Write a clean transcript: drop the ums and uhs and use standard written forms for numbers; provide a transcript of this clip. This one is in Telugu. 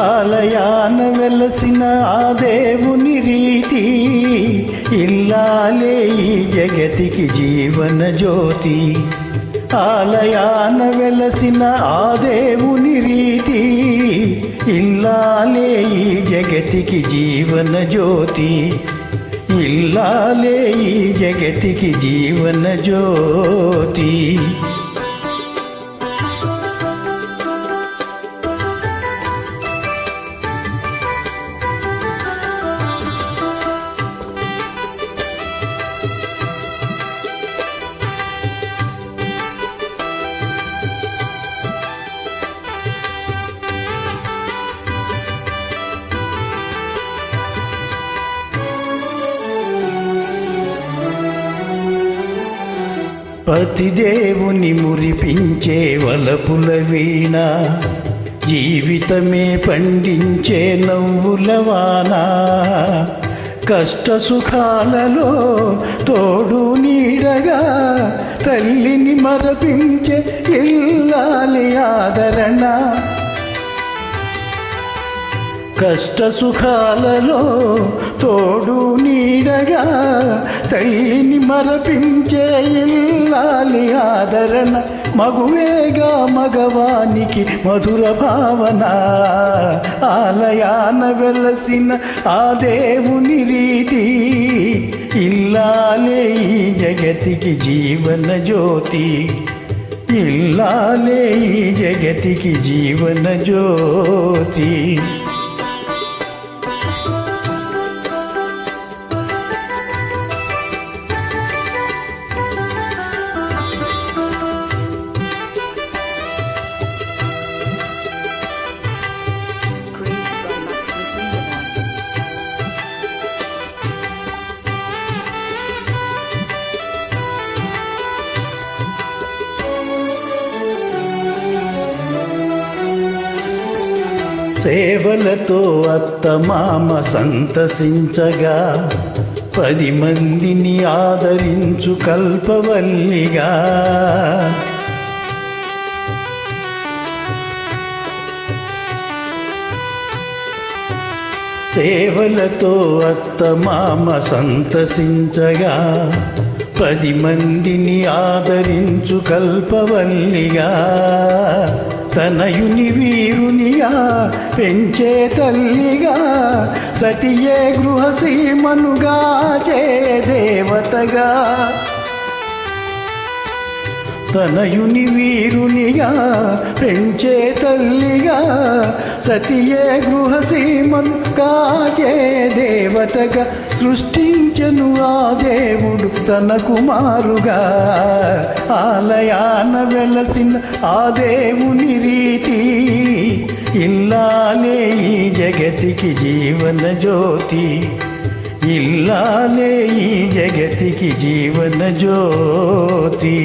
ఆలయాన వెలసిన ఆ దేవుని రీతి, ఇల్లాలే ఈ జగతికి జీవన జ్యోతి. ఆలయాన వెలసిన ఆ దేవుని రీతి, ఇల్లాలే ఈ జగతికి జీవన జ్యోతి. ఇల్లాలే ఈ జగతికి జీవన జ్యోతి. పతిదేవుని మురిపించే వలపుల వీణ, జీవితమే పండించే నవ్వుల వాన. కష్ట సుఖాలలో తోడు నీడగా తల్లిని మరపించే ఇల్లాలి ఆదరణ. కష్ట సుఖాలలో తోడు నీడగా తల్లిని మరపించే ఇల్లాలి ఆదరణ. మగువేగా మగవానికి మధుర భావన, ఆలయాన వెలసిన ఆ దేవుని రీతి, ఇల్లాలే ఈ జగతికి జీవన జ్యోతి. ఇల్లాలే ఈ జగతికి జీవన జ్యోతి. సేవలతో అత్తమామ సంతసించగా, 10 మందిని ఆదరించు కల్పవల్లిగా. సేవలతో అత్తమామ సంతసించగా, 10 మందిని ఆదరించు కల్పవల్లిగా. తనయుని వీరునిగా పెంచే తల్లిగా, సతియే గృహసీమనుగా చే దేవతగా. తనయుని వీరునిగా పెంచే తల్లిగా, సతియే గృహసీమనుగా చే దేవతగా. సృష్టించెను ఆ దేవుడు తన కుమారుగా, ఆలయాన వెలసిన ఆ దేవుని రీతి, ఇల్లాలే ఈ జగతికి జీవన జ్యోతి. ఇల్లాలే ఈ జగతికి జీవన జ్యోతి.